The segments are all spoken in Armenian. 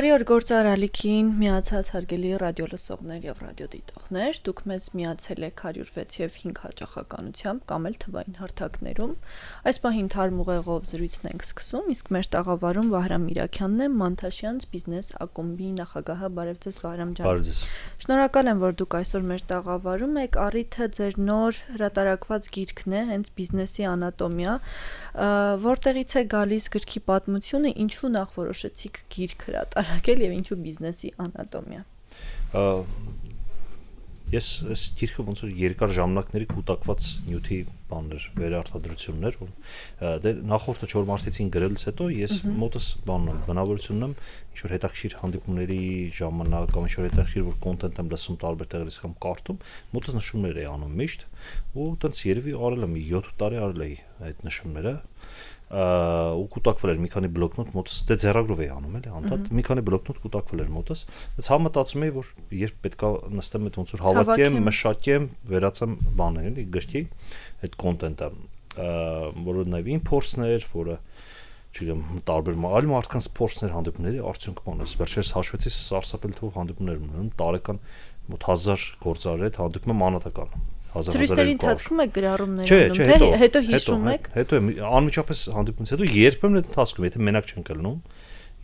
Բարի օր գործարարալիքին միացած հարգելի ռադիո լսողներ եւ ռադիոդիտողներ, դուք մեզ միացել եք 106 եւ 5 հաճախականությամբ կամ էլ թվային հարթակներում։ Այս պահին թարմ ուղեղով զրույցն ենք սկսում, իսկ մեր տաղավարում Վահրամ Իրաքյանն է, Մանթաշյանց բիզնես ակումբի նախագահը։ Բարև ձեզ Վահրամ ջան։ Բարև ձեզ։ Շնորհակալ եմ, որ դուք այսօր մեր տաղավարում եք։ Առիթը ձեր նոր հրատարակված գիրքն է, հենց բիզնեսի անատոմիա, որտեղից է գալիս գրքի պատմությունը, ինչու նախ որոշեցիք գիրք հրատարակել եւ ինչու բիզնեսի անատոմիա։ Ես այս գիրքը ոնց որ երկար ժամանակների կուտակված նյութի բաներ, վերարտադրություններ, դե նախորդը 4 մարտեցին գրելուց հետո ես մոտս բնավորությունն եմ ինչ որ հետաքրքիր հանդիպումների ժամանակ կամ ինչ որ հետաքրքիր որ կոնտենտ եմ լսում տարբեր տեղերից կամ կարդում, մոտս նշումներ էի անում միշտ ու տենց երևի արել եմ 7 տարի արել էի այդ նշումները ու կուտակվել էր մի քանի բլոկնոտ մոտս դե ձեռագրով էի անում էլի անդադ մի քանի բլոկնոտ կուտակվել էր մոտս ես համտածում էի որ երբ պետքա նստեմ այդ ոնց որ հավաքեմ մշակեմ վերացեմ բաներ էլի գրքի այդ կոնտենտը որը նաև իմ փորձներ որը չգիտեմ տարբեր այլ մարդկանց փորձներ հանդիպումների արդյունք բանս վերջերս հաշվեցի սարսափել թվով հանդիպումներ ունեմ տարեկան մոտ 1000 գործարար հետ հանդիպում եմ անհատական Սրույցների ընթացքում եք գրառումներ անում, թե հետո հիշում եք։ Հետո անմիջապես հանդիպումից հետո երբեմն այդ ընթացքում, եթե մենակ չենք ելնում,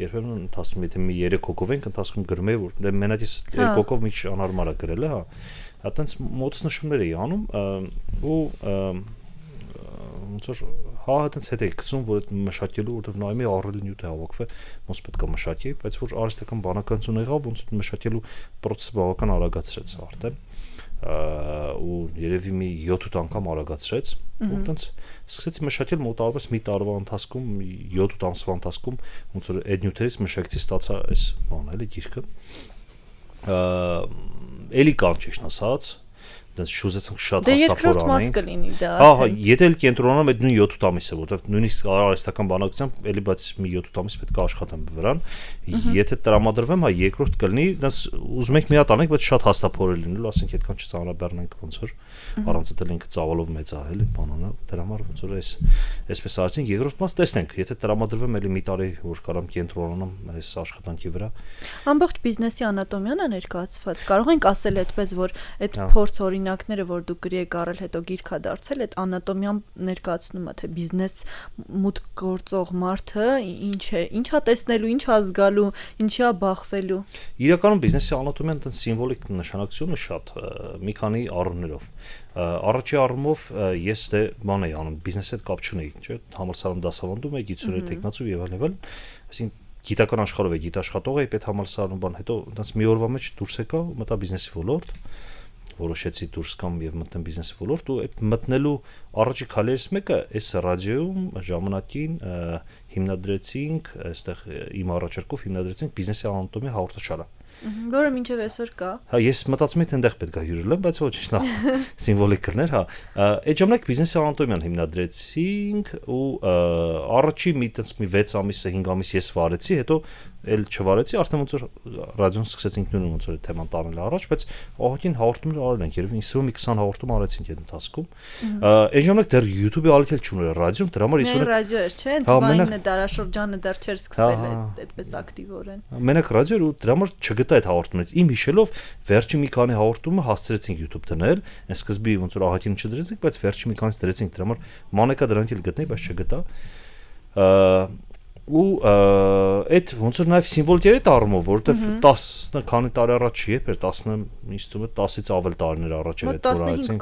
երբեմն ընթացքում, եթե մի 3 հոգով ենք ընթացքում գրում եմ, որ դե մենակ ես 2 հոգով մի քիչ անհարմար է գրելը, հա։ Այդտենց մոտս նշումներ էի անում ու ոնց որ հա այդտենց հետ էի գցում, որ այդ մշակելու, որովհետև նայում էի առելի նյութ է հավաքվել, ոնց պետք է մշակեի, բայց որ արհեստական բանականություն եղավ, ոնց որ մշակելու process-ը բավական արագացրեց արդեն։ Ու երևի մի 7-8 անգամ արագացրեց ու տենց սկսեցի մշակել մոտավորապես մի տարվա ընթացքում 7-8 ամսվա ընթացքում ոնց որ այդ նյութերից մշակեցի ստացա այս բանը էլի գիրքը էլի կան ճիշտ ասած դες շուզեցինք շատ հաստատորան ենք։ Դե երկրորդ մաս կլինի դա։ Հա, եթե էլ կենտրոնանամ այդ նույն 7 ամիսը, որովհետև նույնիսկ արհեստական բանակցությամբ էլի բայց մի 7 ամիս պետք է աշխատեմ վրան։ Եթե տրամադրվեմ, հա, երկրորդ կլինի, դες ուզում եք մի հատ անենք, բայց շատ հաստափորել լինելու, ասենք այդքան չծանրաբեռնենք ոնց որ առանց դել ինքը ծավալով մեծ է, էլի բանանը, դրա համար ոնց որ այսպես արեցին, երկրորդ մաս տեսնենք, եթե տրամադրվեմ էլի մի տարի որ կարամ կենտրոնանամ այս աշխատանքի վրա։ Ամբողջ բիզնեսի անատոմիան է ներկայացված։ Կարող ենք ասել այդպես, որ այդ փորձ օրինակները, որ դուք գրի եք առել, հետո գիրք ա դարձել, այդ անատոմիան ներկայացնում է, թե բիզնես մուտք գործող մարդը ինչ է, ինչա տեսնելու, ինչա զգալու, ինչա բախվելու։ Իրականում բիզնեսի անատոմիան տեն սիմվոլիկ նշանակությունը շատ մի քանի առումներով։ Առաջի առումով ես դե բան էի անում, բիզնեսի հետ կապ չունեի, չէ՞, համալսարանում դասավանդում էի, գիտությունների տեխնացու եւ այլն, այսինքն գիտական աշխարհով էի, գիտաշխատող էի, պետ համալսարանում բան, հետո այնպես մի օրվա մեջ դուրս եկա, մտա բիզնեսի ոլորտ, որոշեցի դուրս կամ եւ մտնեմ բիզնեսի ոլորտ ու այդ մտնելու առաջի քայլերից մեկը այս ռադիոյում ժամանակին հիմնադրեցինք, այստեղ իմ առաջարկով հիմնադրեցինք բիզնեսի անատոմիա հաղորդաշարը։ Որը մինչև այսօր կա։ Հա, ես մտածում եմ թե այնտեղ պետք է հյուրել եմ, բայց ոչ նա սիմվոլիկ կլներ, հա։ Այդ ժամանակ բիզնեսի անատոմիան հիմնադրեցինք ու առաջի մի 6 ամիսը 5 ամիս ես վարեցի, հետո էլ չվարեցի, արդեն ոնց որ ռադիոն սկսեցինք նույն ոնց որ թեման տանել առաջ, բայց ահագին հաղորդումներ արել ենք, երևի ինձ թվում է 20 հաղորդում արեցինք այդ ընթացքում։ Այն ժամանակ դեռ YouTube-ի ալիքել չուներ ռադիոն, դրա համար իսկույն ռադիո էր, չէ՞, թվայինը դարաշրջանը դեռ չէր սկսվել այդպես ակտիվորեն։ Մենակ ռադիո ու դրա համար չգտա այդ հաղորդումներից։ Իմ հիշելով վերջի մի քանի հաղորդումը հասցրեցինք YouTube դնել, այն սկզբի ոնց որ ահագին չդրեցինք, բայց վերջի մի քանից դրեցինք, դրա համար մանեկա դրանք էլ գտնեի, բայց չգտա։ Ու այդ ոնց որ նաև սիմվոլիկ էր այդ առումով, որովհետև 10 քանի տարի առաջ չի, երբ էր 10-ը ինձ թվում է 10-ից ավել տարիներ առաջ էր այդ որացին։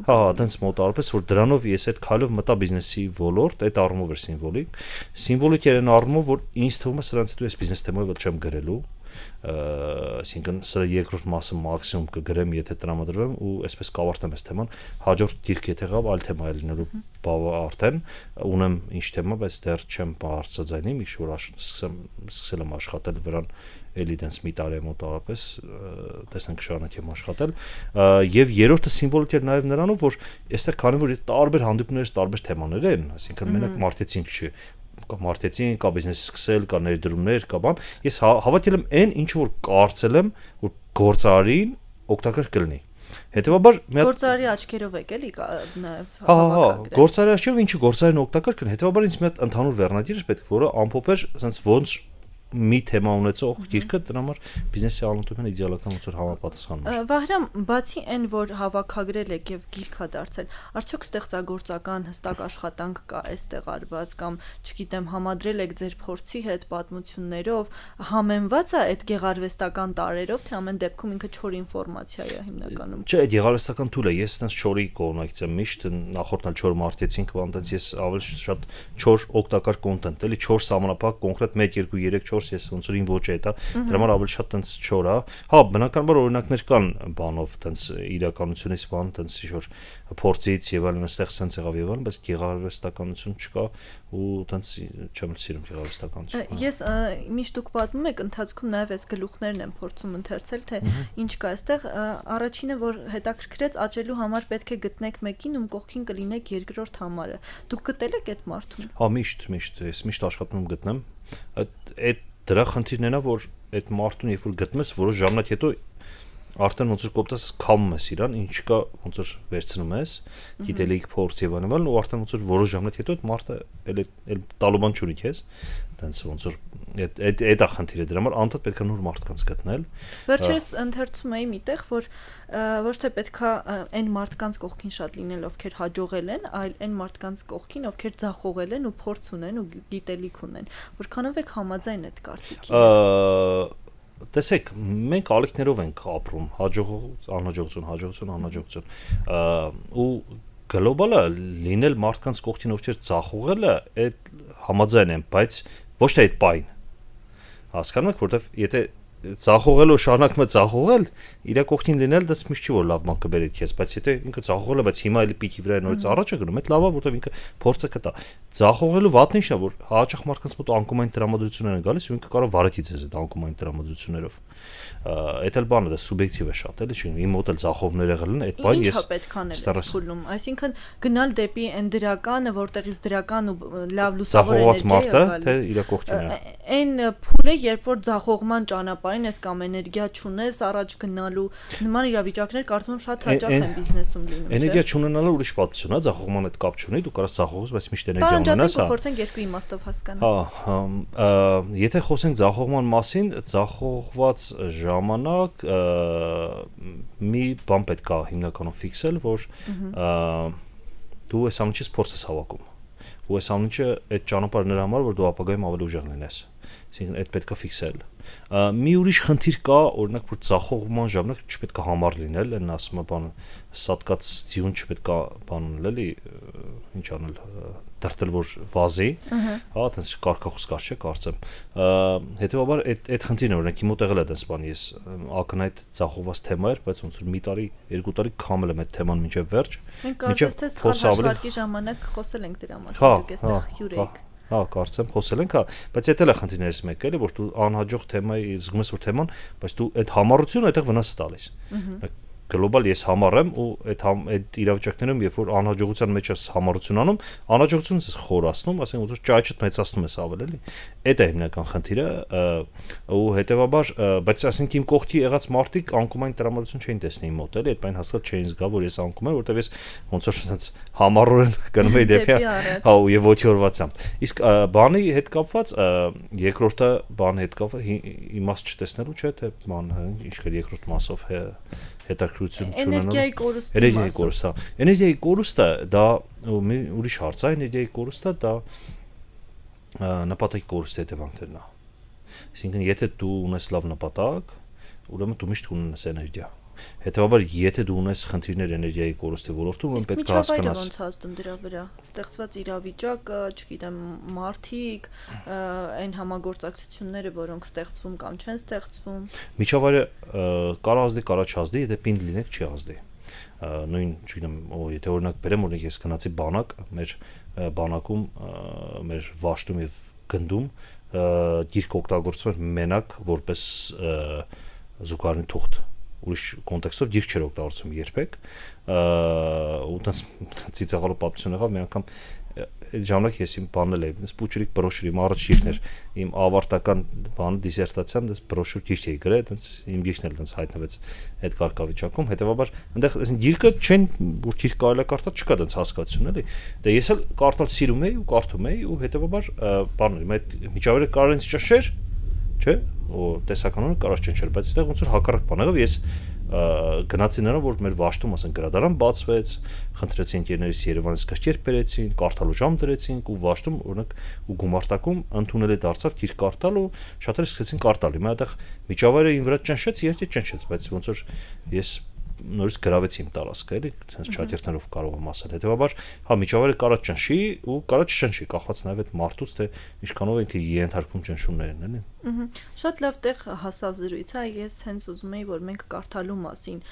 Հա, այդպես մոտավորապես որ դրանով ես այդ քայլով մտա բիզնեսի ոլորտ, այդ առումով էր սիմվոլիկ։ Սիմվոլիկ էր այն առումով, որ ինձ թվում է սրանից հետո ես բիզնես թեմայով չեմ գրելու։ Այսինքն սրա երկրորդ մասը մաքսիմում կգրեմ, եթե տրամադրվեմ ու այսպես կավարտեմ այս թեման, հաջորդ գիրք եթե գավ այլ թեմա է լինելու բավա արդեն ունեմ ինչ թեմա, բայց դեռ չեմ բարձրաձայնի, մի շուտ սկսել եմ աշխատել վրան էլի դենց մի տարի մոտավորապես տեսնենք շարունակեմ աշխատել եւ երրորդը սիմվոլիկ էր նաեւ նրանով որ այստեղ քանի որ տարբեր հանդիպումներից տարբեր թեմաներ են, այսինքն մենակ մարքեթինգ չի կա մարքեթինգ, կա բիզնես սկսել, կա ներդրումներ, կա բան։ Ես հավատել եմ այն ինչ որ կարծել եմ, որ գործարարին օգտակար կլինի։ Հետևաբար գործարարի աչքերով եք էլի նաև հավաքագրել։ Գործարարի աչքերով ինչի գործարարին օգտակար կլինի։ Հետևաբար ինձ մի հատ ընդհանուր վերնագիր էր պետք, որը ամփոփեր, ասենց ոնց մի թեմա ունեցող գիրքը դրա համար բիզնեսի ալնտումն իդեալական ոնց որ համապատասխանում է։ Վահրամ, բացի այն, որ հավաքագրել եք եւ գիրք ա դարձել, արդյոք ստեղծագործական հստակ աշխատանք կա այստեղ արված կամ, չգիտեմ, համադրել եք ձեր փորձի հետ պատմություններով, համեմված է այդ գեղարվեստական տարերով, թե ամեն դեպքում ինքը չոր ինֆորմացիա է հիմնականում։ Չէ, այդ գեղարվեստական թուլ է, ես այնպես չորի կողմնակից եմ միշտ, նախորդն չոր մարտեցինք, բանտենց ես ավելի շատ չոր օգտակար կոնտենտ, էլի 4 սահմանափակ կոնկրետ 1 2 3 4 ես ոնց որ ին ոչ է դա, դրա համար ավելի շատ այնպես չոր է։ Հա, բնականաբար օրինակներ կան բանով, այնպես իրականությունից բան, այնպես ինչ-որ փորձից եւ այլն, այստեղ sense եղավ եւ այլն, բայց գեղարվեստականություն չկա ու այնպես չեմ սիրում գեղարվեստականություն։ Ես միշտ դուք պատմում եք ընթացքում նաեւ այս գլուխներն եմ փորձում ընթերցել, թե ինչ կա այստեղ, առաջինը որ հետաքրքրեց աճելու համար պետք է գտնեք մեկին, ում կողքին կլինեք երկրորդ համարը։ Դուք գտել եք այդ մարդուն։ Հա, միշտ, ես միշտ աշխատում գտնեմ։ Այդ դրա խնդիրն է, որ այդ մարդուն երբ որ գտնում ես, որոշ ժամանակ հետո արդեն ոնց որ կոպտաս քամում ես իրան, ինչ կա ոնց որ վերցնում ես, գիտելիք փորձ եւ այլն, ու արդեն ոնց որ որոշ ժամանակ հետո այդ մարդը էլ տալուբան չունի քեզ, տենց ոնց որ այդ է խնդիրը, դրա համար անդադ պետք է նոր մարդկանց գտնել։ Վերջերս ընթերցում էի միտեղ, որ ոչ թե պետքա այն մարդկանց կողքին շատ լինել, ովքեր հաջողել են, այլ այն մարդկանց կողքին, ովքեր ձախողել են ու փորձ ունեն ու գիտելիք ունեն։ Որքանով եք համաձայն այդ կարծիքին։ Տեսեք, մենք ալիքներով ենք ապրում, անհաջողություն, ու գլոբալը լինել մարդկանց կողքին, ովքեր ձախողել է, այդ համաձայն եմ, բայց ոչ թե այդ պայն։ Հասկանում եք, որտեվ եթե ձախողելով շարունակում է ձախողել, իր կողքին լինել դա միշտ չի որ լավ բան կբերի քեզ, բայց եթե ինքը ձախողել է, բայց հիմա էլի պիքի վրա նորից առաջ է գնում, այդ լավ է, որտեվ ինքը փորձը կտա։ Ձախողելու վատն ինչն է, որ հաճախ մարդկանց մոտ անկումային տրամադրություններ են գալիս, ու ինքը կարող վարակի ձեզ այդ անկումային տրամադրություններով։ Այդ էլ բանը դա սուբյեկտիվ է շատ, էլի, չի, իմ մոտ էլ ձախողումներ եղել են, այդ բանը ես պետք անել փուլում, այսինքն գնալ դեպի այն դրականը, որտեղից դրական ու լավ լուսավոր էներգիա է գալիս, թե իր կողքին է։ Այն փուլը, երբ որ ձախողման ճանապարհին ես կամ էներգիա չունես առաջ գնալու, նման իրավիճակներ կարծում եմ շատ հաճախ են բիզնեսում լինում, չէ՞։ Էներգիա չունենալը ուրիշ պատմություն է, ձախողման հետ կապ չունի, դու կարաս ձախողես, բայց միշտ էներգիա ունենաս, հա։ Փորձենք երկու իմաստով հասկանալ։ Հա, եթե խոսենք ձախողման մասին, ձախողված ժամանակ մի բան պետք է հիմնականում ֆիքսել, որ դու այս ամենից փորձ ես հավաքում։ Ու այս ամենը այդ ճանապարհն էր համար, որ դու ապագայում ավելի ուժեղ լինես։ Այսինքն այդ պետք է ֆիքսել։ Մի ուրիշ խնդիր կա, օրինակ, որ ձախողման ժամանակ չպետք է համառ լինել, այն ասում է բան, սատկած ձյուն չպետք է բան ունել, էլի, ինչ անել, դրտել որ վազի, հա, այդպես կարգախոս կար չէ, կարծեմ։ Հետեւաբար այդ խնդիրն է, օրինակ, իմ մոտ եղել է այդպես բան, ես ակնհայտ ձախողված թեմա էր, բայց ոնց որ մի տարի, երկու տարի քամել եմ այդ թեման մինչև վերջ։ Մենք կարծես թե հաշվարկի ժամանակ խոսել ենք դրա մասին, դուք այստեղ հյուր եք։ Հա, կարծեմ, խոսել ենք, հա, բայց դա էլ է խնդիրներից մեկը, էլի, որ դու անհաջող թեմայի զգում ես որ թեման, բայց դու այդ համառությունը այդտեղ վնաս տալիս։ Գլոբալ ես համառ եմ ու այդ իրավիճակներում երբ որ անհաջողության մեջ ես համառություն անում, անհաջողությունից ես խորացնում, ասենք ոնց որ ճայճդ մեծացնում ես ավել, էլի։ Դա է հիմնական խնդիրը ու հետեւաբար, բայց ասենք իմ կողքի եղած մարդիկ անկումային տրամադրություն չէին տեսնի իմ մոտ, էլի, այդ բան հաստատ չէին զգա, որ ես անկում եմ, որտեվ ես ոնց որ ասած համառորեն գնում եի դեպի, հա, եւ ոտիորվածամ։ Իսկ բանի հետ կապված երկրորդը բանի հետ կապված իմաստ չտեսնելու չէ, թե բան ինչ կար երկրորդ մասով հետաքրքրություն չունենալու։ Էներգիայի կորուստը, հա։ Էներգիայի կորուստը դա մի ուրիշ հարց է, էներգիայի կորուստը դա նպատակի կորուստի հետևանքներն է։ Այսինքն եթե դու ունես լավ նպատակ, ուրեմն դու միշտ կունենաս էներգիա։ Հետևաբար եթե դու ունես խնդիրներ էներգիայի կորուստի ոլորտում, ուրեմն պետք է հասկանաս։ Ոնց ազդում դրա վրա։ Ստեղծված իրավիճակը, չգիտեմ, մարդիկ, այն համագործակցությունները, որոնք ստեղծվում կամ չեն ստեղծվում։ Միջավայրը կարող ազդի, կարող չազդի, եթե պինդ լինեք, չի ազդի։ Նույն, չգիտեմ, եթե օրինակ բերեմ, օրինակ ես գնացի բանակ, մեր բանակում, մեր վաշտում եւ գնդում գիրք օգտագործում էր մենակ որպես զուգարանի թուղթ, ուրիշ կոնտեքստով գիրք չէր օգտագործում երբեք, ու տես ծիծաղալու պատմություն եղավ, մի անգամ ժամանակ ես իմ բանել էի, սպուչրիկ բրոշուր, իմ առաջ գիրքն էր, իմ ավարտական բանը դիսերտացիան, դες բրոշուր գիրք էի գրել, տես իմ գիրքն էլ տես հայտնվեց այդ կարգավիճակում, հետեւաբար այնտեղ գիրքը չեն, որ գիրք կարելի է կարդալ, չկա տես հասկացություն, էլի։ Դե ես էլ կարդալ սիրում էի ու կարդում էի ու հետեւաբար բանը, իմ այդ միջավայրը կարող ինձ ճաշեր, չէ, ու տեսականորեն կարած ճնշել, բայց այստեղ ոնց որ հակառակ բան եղավ, ես գնացի նրան, որ մեր Վաշտում ասենք գրադարան բացվեց, խնդրեցին ընկերներիս Երևանից գրքեր բերեցին, կարդալու ժամ դրեցինք ու Վաշտում օրինակ ու գումարտակում ընդունել է դարձավ գիրք կարդալ ու շատերը սկսեցին կարդալ։ Հիմա այդտեղ միջավայրը ին վրա ճնշեց, իհարկե ճնշեց, բայց ոնց որ ես նորից գրավեցի իմ տարածքը, էլի, ցենց չաթերթներով կարող եմ ասել։ Հետևաբար, հա, միջավայրը կարա ճնշի ու կարա չճնշի, կախված նաև այդ մարդուց, թե ինչքանով ինքը ենթարկվում ճնշումներին, էլի։ Շատ լավ տեղ հասավ զրույցը, ես հենց ուզում էի, որ մենք կարդալու մասին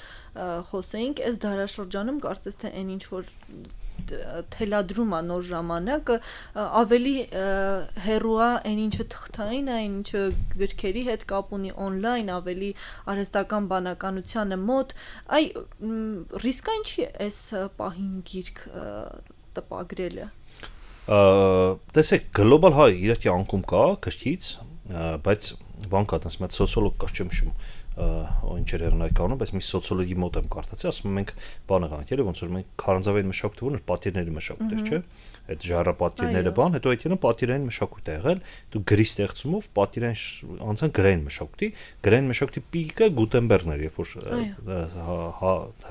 խոսեինք, այս դարաշրջանում կարծես թե այն ինչ որ թելադրում է նոր ժամանակը ավելի հեռու է այն ինչը թղթային է, այն ինչը գրքերի հետ կապ ունի on-line, ավելի արհեստական բանականությանը մոտ, այ ռիսկը ինչի է այս պահին գիրք տպագրելը։ Տեսեք, գլոբալ հայ իհարկե անկում կա գրքից, բայց բան կա, տես մեծ սոցիոլոգ կա, չեմ հիշում ինչեր հեղինականում, բայց մի սոցիոլոգի մոտ եմ կարդացի, ասում եմ մենք բան եղանք, էլի ոնց որ մենք քարանձավային մշակույթը որ պատերների մշակույթ էր, չէ՞։ Այդ ժառապատիրները բան, հետո այդ պատերային մշակույթ է եղել, դու գրի ստեղծումով պատերային անցան գրային մշակույթի, գրային մշակույթի պիկը Գուտենբերգն էր, երբ որ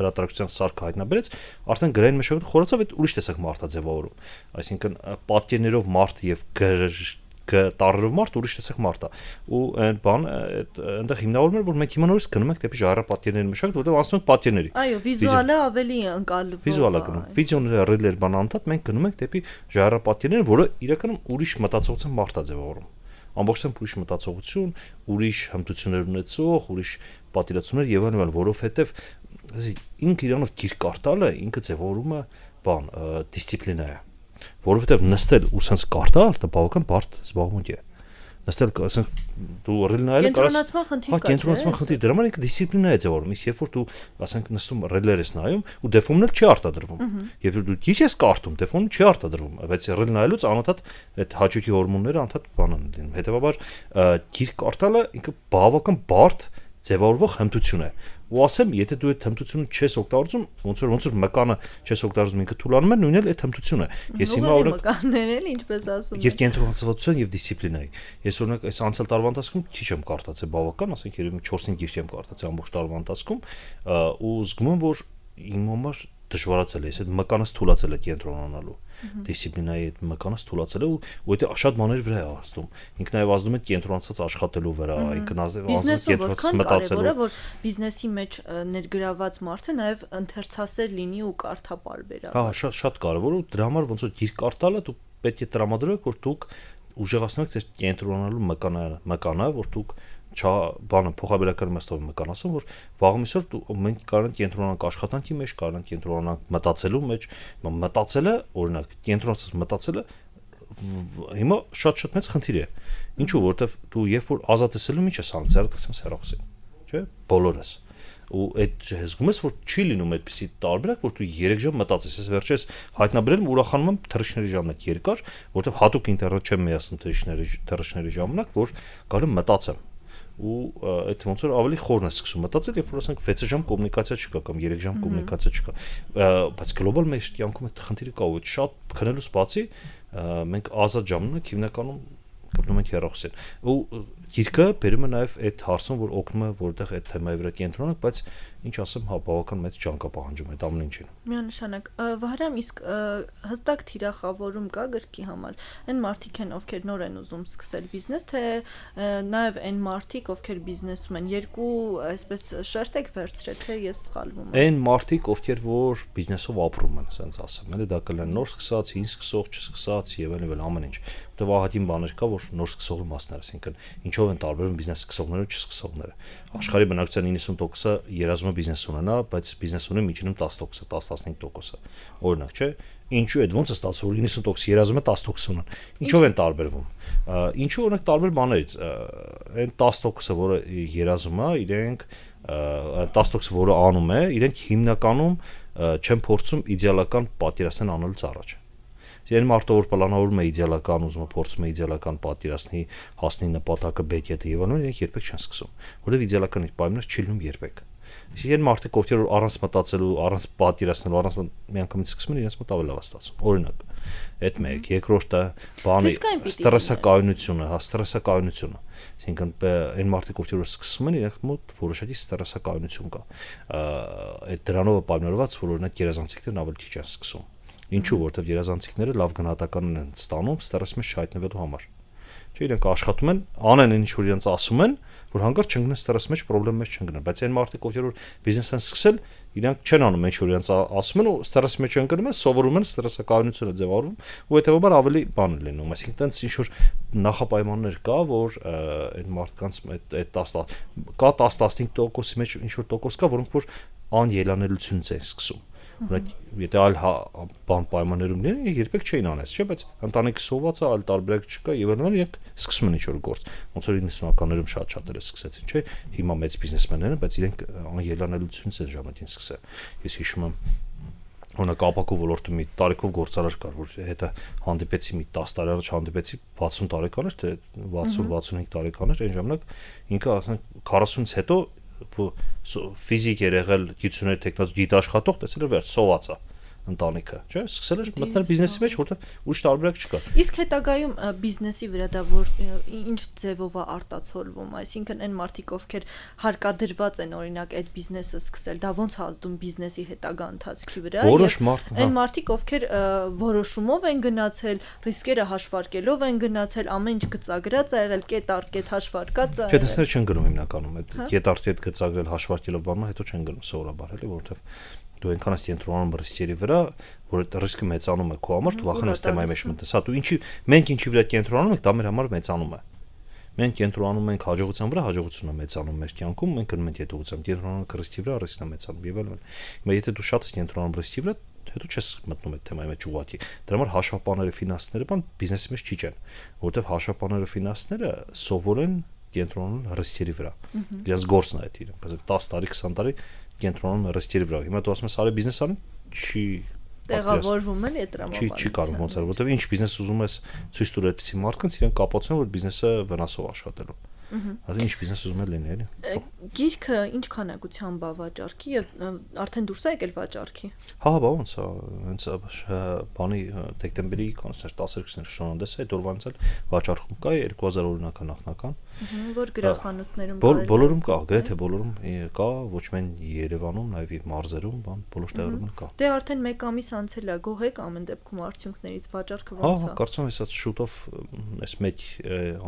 հրատարակության սարքը հայտնաբերեց, արդեն գրային մշակույթը խորացավ այդ ուրիշ տեսակ մարդաձևավորում, այսինքն պատերներով մարդ եւ տարերով մարդ ուրիշ տեսակ մարդ է ու այն բան այնտեղ հիմնավորվում էր որ մենք հիմա նորից գնում ենք դեպի ժառապատերների մշակույթ որտեղ անցնում ենք պատերների այո վիզուալը ավելի ընկալվող վիզուալը գնում վիդեոները ռիլեր բան անդադ մենք գնում ենք դեպի ժառապատերները որը իրականում ուրիշ մտածողության մարդ է ձևավորում ամբողջությամբ ուրիշ մտածողություն ուրիշ հմտություններ ունեցող ուրիշ պատերացումներ եւ այլն որովհետեւ ինքը իրանով գիրք կարդալը ինքը ձևավորում է բան դիսցիպլինա է որովհետև նստել ու sense կարդալ դա բավական բարդ զբաղմունք է նստել ասենք դու ռիլ նայել կենտրոնացման խնդիր կա կենտրոնացման խնդիր դրա համար ինքը դիսցիպլինա է ձևավորում իսկ երբ որ դու ասենք նստում ռիլեր ես նայում ու դեֆոմն էլ չի արտադրվում երբ որ դու քիչ ես կարդում դեֆոմն չի արտադրվում բայց ռիլ նայելուց անընդհատ այդ հաճույքի հորմոնները անընդհատ բան են լինում հետեւաբար գիրք կարդալը ինքը բավական բարդ ձևավորվող հմտություն է ու ասեմ եթե դու այդ հմտությունը չես օգտագործում ոնց որ մկանը չես օգտագործում ինքը թուլանում է նույնն էլ այդ հմտությունը ես հիմա օրինակ մկաններ էլ ինչպես ասում եւ կենտրոնացվածության եւ դիսցիպլինայի ես օրինակ այս անցյալ տարվա ընթացքում քիչ եմ կարդացել բավական ասենք երևի 4-5 գիրք եմ կարդացել ամբողջ տարվա ընթացքում ու զգում եմ որ իմ համար դժվարացել է ես այդ մկանս թուլացել է կենտրոնանալու դիսցիպլինայի այդ մկանս թուլացել է ու դա շատ բաներ վրա է ազդում ինքը նաև ազդում է կենտրոնացած աշխատելու վրա ինքը կենտրոնացած մտածելու որ բիզնեսի մեջ ներգրաված մարդը նաև ընթերցասեր լինի ու կարդապարբեր հա շատ կարևոր ու դրա համար ոնց որ գիրք կարդալը դու պետք է տրամադրեք որ դուք ուժեղացնեք ձեր կենտրոնանալու մկանը որ դուք բանը փոխաբերական մեստով մկան ասում որ վաղմիսօր մենք կարող ենք կենտրոնանանք աշխատանքի մեջ կարող ենք կենտրոնանանք մտածելու մեջ մտածելը օրինակ կենտրոնացած մտածելը հիմա շատ մեծ խնդիր է ինչու որովհետև դու երբ որ ազատեսելու ինչ ես անում ցերտքսն սերախսին չէ բոլորս ու այդ զգում ես որ չի լինում այդպեսի տարբերակ որ դու 3 ժամ մտածես ես վերջերս հայտնաբերել ուրախանում եմ թռիչքների ժամանակ երկար որովհետև հատուկ ինտերնետ չեմ միացնում թռիչքների ժամանակ որ կարող եմ մտածեմ ու այդ ոնց որ ավելի խորն է սկսում մտածել երբ որ ասենք 6 ժամ կոմունիկացիա չկա կամ 3 ժամ կոմունիկացիա չկա բայց գլոբալ մեր կյանքում այդ խնդիրը կա ու շատ քնելուց բացի մենք ազատ ժամանակ հիմնականում գտնում ենք հեռախոսին ու գիրքը բերում է նաև այդ հարցում որ օգնում է որտեղ այդ թեմայի վրա կենտրոնանք բայց ինչ ասեմ հա բավական մեծ ջանք է պահանջում այդ ամեն ինչին միանշանակ Վահրամ իսկ հստակ թիրախավորում կա գրքի համար այն մարդիկ են ովքեր նոր են ուզում սկսել բիզնես թե նաև այն մարդիկ ովքեր բիզնեսում են երկու այսպես շերտ եք վերցրել թե ես սխալվում եմ այն մարդիկ ովքեր որ բիզնեսով ապրում են ասենց ասեմ էլի դա կլեն նոր սկսած հին սկսող չսկսած եւ այլն ամեն ինչ դա վահատին բաներ կա որ նոր սկսողի մասն է այսինքն ինչով են տարբերվում բիզնես սկսողները ու չսկսողները աշխարհի բնակչության 90%-ը երազում է բիզնես ունենա բայց բիզնես ունի միջինում 10%, 10-15%, օրինակ, չէ՞։ Ինչու է ոնց է ստացվում որ 90% երազում է 10% ունեն։ Ինչով են տարբերվում։ Ինչու օրինակ տարբեր բաներից այն 10%-ը որը երազում է, իրենք 10%-ը որը անում է, իրենք հիմնականում չեն փորձում իդեալական պատերազմն անելուց առաջ։ Այն մարդը որ պլանավորում է իդեալական ուզում է փորձում է իդեալական պատերազմի հասնի նպատակը բեկետը եւ այլն իրենք երբեք չեն սկսում որովհետեւ իդեալական պայմաններ չի լինում երբեք Իսկ այն մարդիկ, ովքեր որ առանց մտածելու, առանց պատկերացնելու, առանց միանգամից սկսում են իրենց մոտ ավելի լավ ստացվում։ Օրինակ, այդ մեկ, երկրորդը բանի ստրեսակայունությունը, հա, ստրեսակայունությունը։ Այսինքն այն մարդիկ, ովքեր որ սկսում են իրենց մոտ որոշակի ստրեսակայունություն կա։ Այդ դրանով է պայմանավորված, որ օրինակ երազանցիկներն ավելի քիչ են սկսում։ Ինչու, որովհետև երազանցիկները լավ գնահատական են ստանում ստրեսի մեջ չհայտնվելու համար։ Չէ, իրենք աշխատում են, անեն ինչ որ իրենց ասում են, որ հանկարծ չընկնեն ստրեսի մեջ, խնդրեմ մեջ չընկնեն, բայց այն մարդիկ, ովքեր որ բիզնես են սկսել, իրենք չեն անում ինչ որ իրենց ասում են ու ստրեսի մեջ ընկնում են, սովորում են ստրեսակայունությունը ձևավորվում ու հետեւաբար ավելի բան է լինում, այսինքն տենց ինչ որ նախապայմաններ կա, որ այն մարդկանց այդ 10-15%-ի մեջ ինչ որ տոկոս կա, որոնք որ անելանելությունից են սկսում։ Օրինակ, եթե այլ բան պայմաններում լինեն, երբեք չէին անես, չէ՞, բայց ընտանիքը սոված է, այլ տարբերակ չկա եւ այլն, իրենք սկսում են ինչ-որ գործ։ Ոնց որ 90-ականներում շատ էլ սկսեցին, չէ՞։ Հիմա մեծ բիզնեսմեններ են, բայց իրենք անելանելությունից են ժամանակ սկսել։ Ես հիշում եմ օրինակ ապակու ոլորտում մի տարիքով գործարար կար, որ հետը հանդիպեցի մի 10 տարի առաջ հանդիպեցի 60 տարեկան էր, թե 60-65 տարեկան էր, այն ժամանակ ինքը ասենք 40-ից հետո ֆիզիկ էր եղել գիտությունների տեխնոլոգիա գիտաշխատող, տեսել էր վերջ սոված է ընտանիքը, չէ՞, սկսել էր մտնել բիզնեսի մեջ, որտեղ ուրիշ տարբերակ չկա։ Իսկ հետագայում բիզնեսի վրա դա որ ինչ ձևով է արտացոլվում, այսինքն այն մարդիկ, ովքեր հարկադրված են օրինակ այդ բիզնեսը սկսել, դա ոնց է ազդում բիզնեսի հետագա ընթացքի վրա։ Այն մարդիկ, ովքեր որոշումով են գնացել, ռիսկերը հաշվարկելով են գնացել, ամեն ինչ գծագրած է եղել, կետ առ կետ հաշվարկած է։ Չէ, դեսներ չեն գնում հիմնականում, այդ կետ առ կետ գծագրել հաշվարկելով բանը, հետո չեն գնում սովորաբար, էլի, որովհետև դու այնքան ես կենտրոնանում ռիսկերի վրա, որ այդ ռիսկը մեծանում է քո համար, դու վախենում ես թեմայի մեջ մտնես։ Հա դու մենք ինչի վրա կենտրոնանում ենք, դա մեր համար մեծանում է։ Մենք կենտրոնանում ենք հաջողության վրա, հաջողությունը մեծանում մեր կյանքում, մենք գնում ենք յետողությամբ, կենտրոնանում ռիսկի վրա, ռիսկը մեծանում եւ այլն։ Հիմա եթե դու շատ ես կենտրոնանում ռիսկի վրա, հետո չես մտնում այդ թեմայի մեջ ուղղակի։ Դրա համար հաշվապանները, ֆինանսները բան բիզնեսի մեջ չիջեն, որովհետեւ հաշվապանները, ֆինանսները սովոր են կենտրոնանալ ռիսկերի վրա։ Իրենց գործն է այդ իրենք, ասենք 10 տարի, 20 տարի կենտրոնանում ռիսկերի վրա։ Հիմա դու ասում ես արի բիզնես անի, չի տեղավորվում են այդ տրամաբանությամբ։ Չի կարող ոնց էր, որովհետև ինչ բիզնես ուզում ես ցույց տուր այդպիսի մարդկանց, իրենք կապացում են, որ բիզնեսը վնասով աշխատելու։ Այսինքն ինչ բիզնես ուզում են լինի, էլի։ Գիրքը ինչ քանակությամբ է վաճառքի եւ արդեն դուրս է եկել վաճառքի։ Հա, ոնց է, հենց բանի դեկտեմբերի 12-ին շնորհանդես է, դուրվանց էլ վաճառքում կա 2000 օրինակը նախնական։ Որ գրախանութներում բոլորում կա, գրեթե բոլորում կա, ոչ միայն Երևանում, նաեւ մարզերում, բան բոլոր տեղերում կա։ Դե արդեն 1 ամիս անցել է, գոհ եք ամեն դեպքում արդյունքներից վաճառքը ոնց է։ Հա, կարծում եմ, հեսա շուտով այս 1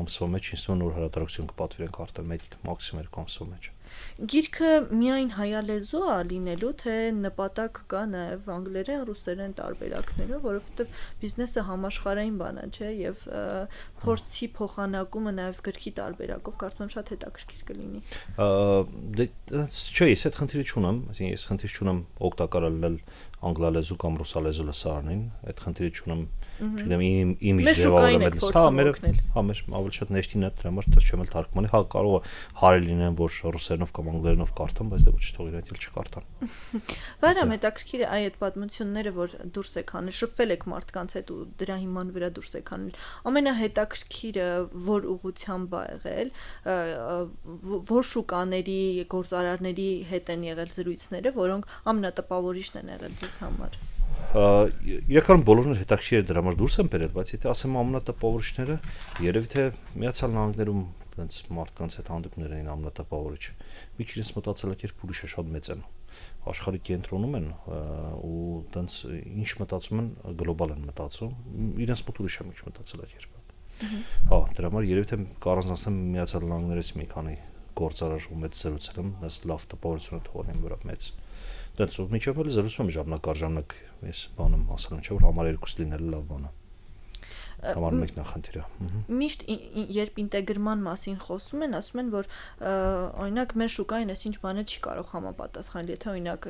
ամսվա մեջ ինձ թվում է նոր հրատարակություն կպատվիրենք արդեն 1 մաքսիմում 2 ամսվա մեջ։ Գիրքը միայն հայալեզու է լինելու, թե նպատակ կա նաև անգլերեն, ռուսերեն տարբերակներով, որովհետև բիզնեսը համաշխարհային բան է, չէ, եւ փորձի փոխանակումը նաև գրքի տարբերակով կարծում եմ շատ հետաքրքիր կլինի։ Դե չէ, ես այդ խնդիրը չունեմ, այսինքն ես խնդիր չունեմ օգտակար լինել անգլալեզու կամ ռուսալեզու լսարանին, այդ խնդիրը չունեմ, չգիտեմ, իմիջ ձևավորել, հա, մեր ավելի շատ ներքին է, դրա համար չեմ էլ թարգմանի, հա, կարող է հարել լինեն, որ ռուսերենով կամ անգլերենով կարդան, բայց դե ոչ թող իրենք էլ չկարդան։ Վայրամ հետաքրքիր է այդ պատմությունները, որ դուրս եք անել, շփվել եք մարդկանց հետ ու դրա հիման վրա դուրս եք անել։ Ամենահետաքրքիրը որ ուղղությամբ է եղել, որ շուկաների, գործարարների հետ են եղել զրույցները, որոնք ամենատպավորիչն են եղել ձեզ համար։ Իրականում բոլորն հետաքրքիր է դրա համար դուրս են բերել, բայց եթե ասեմ ամենատպավորիչները, երևի թե Միացյալ Նահանգներում այնց մարդկանց հետ հանդիպներ էին ամենատպավորիչ։ Մի քիչ մտածելակերպ ուրիշ է, շատ մեծ են։ Աշխարհի կենտրոնում են ու այնց ինչ մտածում են, գլոբալ են մտածում, իրենց մոտ ուրիշ է մի քիչ մտածելակերպը։ Հա, դրա համար երևի թե կառանձնացնեմ Միացյալ Նահանգներից մի քանի գործարար ու մեծ զրուցել եմ, դες լավ տպավորություն թողնեմ վրա մեծ։ Դες ու միջով էլ զրուցում եմ ժամանակ առ ժամանակ, ես բանում ասում եմ, չէ՞ որ համար 2 լինելը լավ բան է։ Համար մեկ նախնդիրը։ Միշտ երբ ինտեգրման մասին խոսում են, ասում են, որ օրինակ մեր շուկային այսինչ բանը չի կարող համապատասխանել, եթե օրինակ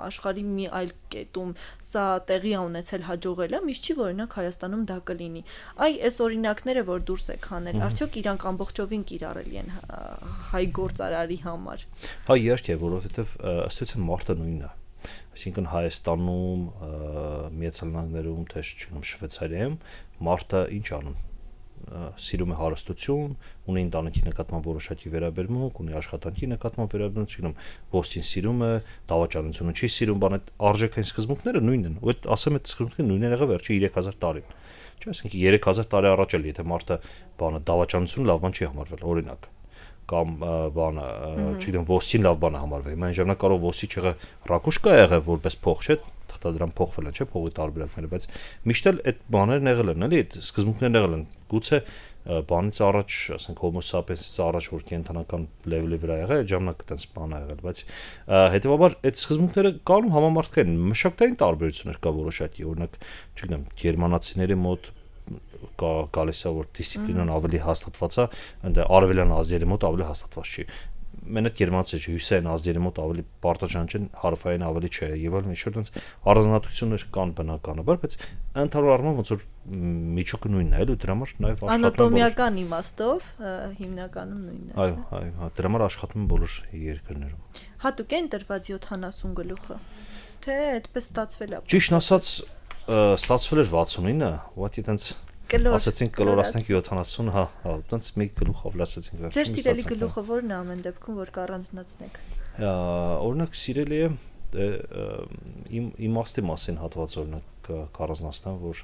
աշխարհի մի այլ կետում սա տեղի ունեցել հաջողել է, միշտ չի որ օրինակ Հայաստանում դա կլինի։ Այս օրինակները, որ դուրս եք հանել, արդյոք իրանք ամբողջովին կիրառելի են հայ գործարարի համար։ Հա, իհարկե, որովհետև ըստ էության մարդը նույնն է։ Այսինքն Հայաստանում, Միացյալ Նահանգներում, թե չգիտեմ Շվեյցարիայում մարդը ինչ անում։ սիրում է հարստություն, ունի ընտանիքի նկատմամբ որոշակի վերաբերմունք, ունի աշխատանքի նկատմամբ վերաբերմունք, չգիտեմ, ոսկին սիրում է, դավաճանությունը չի սիրում, բան այդ արժեքային սկզբունքները նույնն են։ Ու այդ ասեմ այդ սկզբունքները նույնն են եղել վերջի 3000 տարին։ Չէ՞, ասենք 3000 տարի առաջ էլ եթե մարդը բանը դավաճանությունը լավ բան չի համարվել, օրինակ կամ բանը, չգիտեմ, ոսկին լավ բան է համարվել։ Հիմա այն ժամանակ կարող ոսկի չեղը ռակուշկա եղել որպես փող, չէ՞, թղթադրամ փոխվել են, չէ՞, փողի տարբերակները, բայց միշտ էլ այդ բաներն եղել են, էլի, այդ սկզբունքներն եղել են։ Գուցե բանից առաջ, ասենք Homo sapiens-ից առաջ որ կենթանական լեվելի վրա եղել, այդ ժամանակ այդպես բան ա եղել, բայց հետեւաբար այդ սկզբունքները կանում համամարտկային մշակութային տարբերություններ կա որոշակի, օրինակ, չգիտեմ, գերմանացիների մոտ գալիս է որ դիսցիպլինան ավելի հաստատված է, ընդ արևելյան ազգերի մոտ ավելի հաստատված չի։ Մենակ գերմանացի չէ, հյուսային ազգերի մոտ ավելի պարտաժան չեն, հարավային ավելի չէ, եւ այլն, ինչ որ այնց առանձնահատկություններ կան բնականաբար, բայց ընդհանուր առմամբ ոնց որ միջուկը նույնն է, ու դրա համար նաեւ աշխատում անատոմիական իմաստով հիմնականում նույնն է։ Այո, դրա համար աշխատում են բոլոր երկրներում։ Հատուկ է ընտրված 70 գլուխը, թե այդպես ստացվել է։ Ճիշտ ասած, ստացվել էր 69-ը, ուղղակի այտենց ասացինք կլորացնենք 70, հա, այտենց մի գլուխ ավելացեցինք վերջին։ Ձեր սիրելի գլուխը ո՞րն է ամեն դեպքում, որ կառանձնացնեք։ Օրինակ սիրելի է իմաստի մասին հատված օրինակ կառանձնացնեմ, որ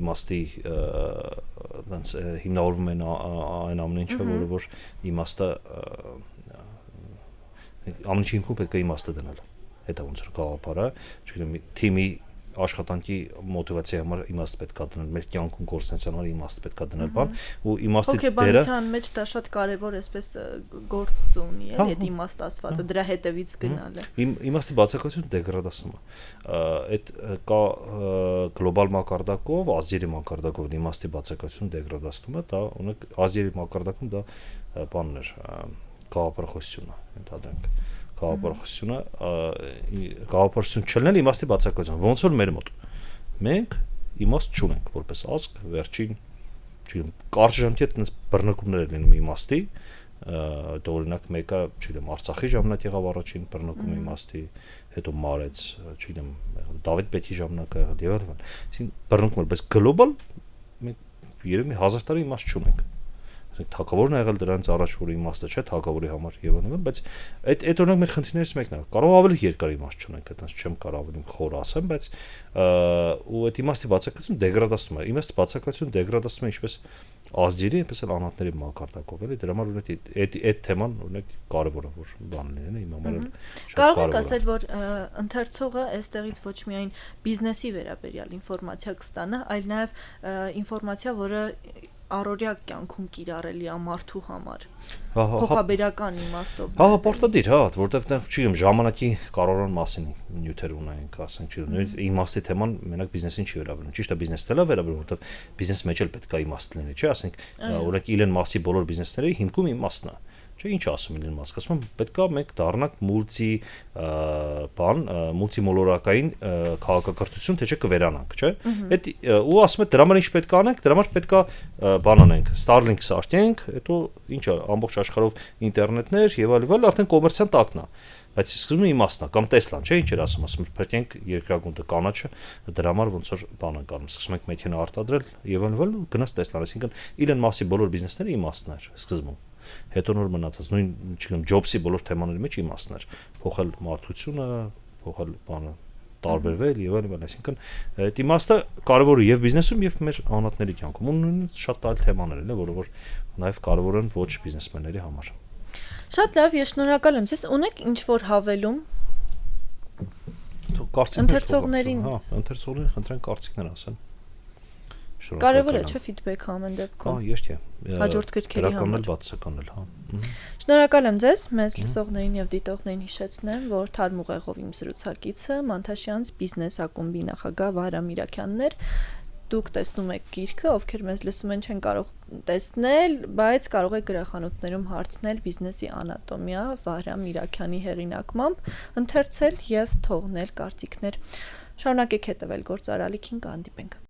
իմաստի այտենց հիմնավորվում են այն ամեն ինչը, որը որ իմաստը ամեն ինչի հիմքում պետք է իմաստը դնել։ Հետո ոնց որ գաղափարը, չգիտեմ, թիմի աշխատանքի մոտիվացիայի համար իմաստ պետք է դնել, մեր կյանքում կորցնության համար իմաստ պետք է դնել, բան, ու իմաստի դերը հոգեբանության մեջ դա շատ կարևոր էսպես գործ ունի, էլի, այդ իմաստ ասվածը, դրա հետևից գնալը։ Իմաստի բացակայությունը դեգրադացնում է։ Այդ կա գլոբալ մակարդակով, ազգերի մակարդակով իմաստի բացակայությունը դեգրադացնում է, դա ունեք ազգերի մակարդակում դա բանն էր, գաղափարախոսություն է, ընդհանրենք գաղափարություն չլնել իմաստի բացակայություն, ոնց որ մեր մոտ։ Մենք իմաստ չունենք որպես ազգ, վերջին, չգիտեմ, կարճ ժամանակ այդպես բռնկումներ են լինում իմաստի, դա օրինակ մեկը, չգիտեմ, Արցախի ժամանակ եղավ առաջին բռնկումը իմաստի, հետո Մարեց, չգիտեմ, Դավիթ Բեքի ժամանակ եղավ եւ այլն։ Այսինքն բռնկում, բայց գլոբալ մենք երևի 1000 տարի իմաստ չունենք։ Թագավորն ա եղել դրանից առաջ որ իմաստը չէ թագավորի համար եւ այլն, բայց այդ օրինակ մեր խնդիրներից մեկն է։ Կարող ավելի երկար իմաստ չունենք, այդպես չեմ կարող ավելի խոր ասեմ, բայց ու այդ իմաստի բացակայությունը դեգրադացնում է։ Իմաստի բացակայությունը դեգրադացնում է ինչպես ազգերի, այնպես էլ անհատների մակարդակով, էլի դրա համար օրինակ այդ թեման օրինակ կարևոր է որ բան լինի, իմ համար էլ շատ կարող եք ասել որ ընթերցողը այստեղից ոչ միայն բիզնեսի վերաբերյալ ինֆորմացիա կստանա, այլ նաեւ ինֆորմացիա, որը առօրյա կյանքում կիրառելի է մարդու համար։ Փոխաբերական իմաստով։ Հա, պարտադիր, հա, որտեվ այդտեղ, չգիտեմ, ժամանակի կառավարման մասին նյութեր ունենք, ասենք, չգիտեմ, իմաստի թեման մենակ բիզնեսին չի վերաբերում։ Ճիշտ է, բիզնեսն էլ է վերաբերում, որտեվ բիզնես մեջ էլ պետք է իմաստ լինի, չէ՞, ասենք, օրինակ Իլոն Մասկի բոլոր բիզնեսների հիմքում իմաստն է։ Չէ, ինչ ասում Իլոն Մասկը, ասում պետքա մենք դառնանք մուլտիմոլորակային քաղաքակրթություն, թե չէ կվերանանք, չէ։ Այդ ու ասում է դրա համար ինչ պետք է անենք, դրա համար պետք է բան անենք, Starlink սարքենք, հետո ինչ է, ամբողջ աշխարհով ինտերնետներ եւ այլն, արդեն կոմերցիան տակն է։ Բայց սկզբում իմաստն է, կամ Տեսլան, չէ, ինչ էր ասում, պետք ենք երկրագունդը կանաչը, դրա համար ոնց որ բան են կանում, սկսում ենք մեքենա արտադրել եւ այլն, գնաց Տեսլան, այսինքն Իլոն Մասկի բոլոր բիզնեսները իմաստն էր սկզբում։ Հետո նոր մնացած նույն, չգիտեմ, Ջոբսի բոլոր թեմաների մեջ իմաստն էր, փոխել մարդությունը, փոխել բանը, տարբերվել եւ այլն, այսինքն այդ իմաստը կարևոր է եւ բիզնեսում եւ մեր անհատների կյանքում։ Ու նույնիսկ շատ այլ թեմաներ են, որը որ նաեւ կարևոր են ոչ բիզնեսմենների համար։ Շատ լավ, ես շնորհակալ եմ ձեզ։ Ունեք ինչ որ հավելում։ Ընթերցողներին, հա, ընթերցողներին խնդրեն կարծիքներ ասեն։ Կարևոր է չէ ֆիդբեքը ամեն դեպքում։ Հա, ես չէ։ Հաջորդ գրքերի համար։ Բացականել, հա։ Շնորհակալ եմ ձեզ, մեզ լսողներին եւ դիտողներին հիշեցնեմ, որ Թարմ ուղեղով իմ զրուցակիցը Մանթաշյանց բիզնես ակումբի նախագահ Վահրամ Իրաքյանն էր։ Դուք տեսնում եք գիրքը, ովքեր մեզ լսում են չեն կարող տեսնել, բայց կարող եք գրախանութներում հարցնել բիզնեսի անատոմիա Վահրամ Իրաքյանի հեղինակմամբ, ընթերցել եւ թողնել կարծիքներ։ Շարունակեք հետևել Գործարալիքին, կհանդիպենք։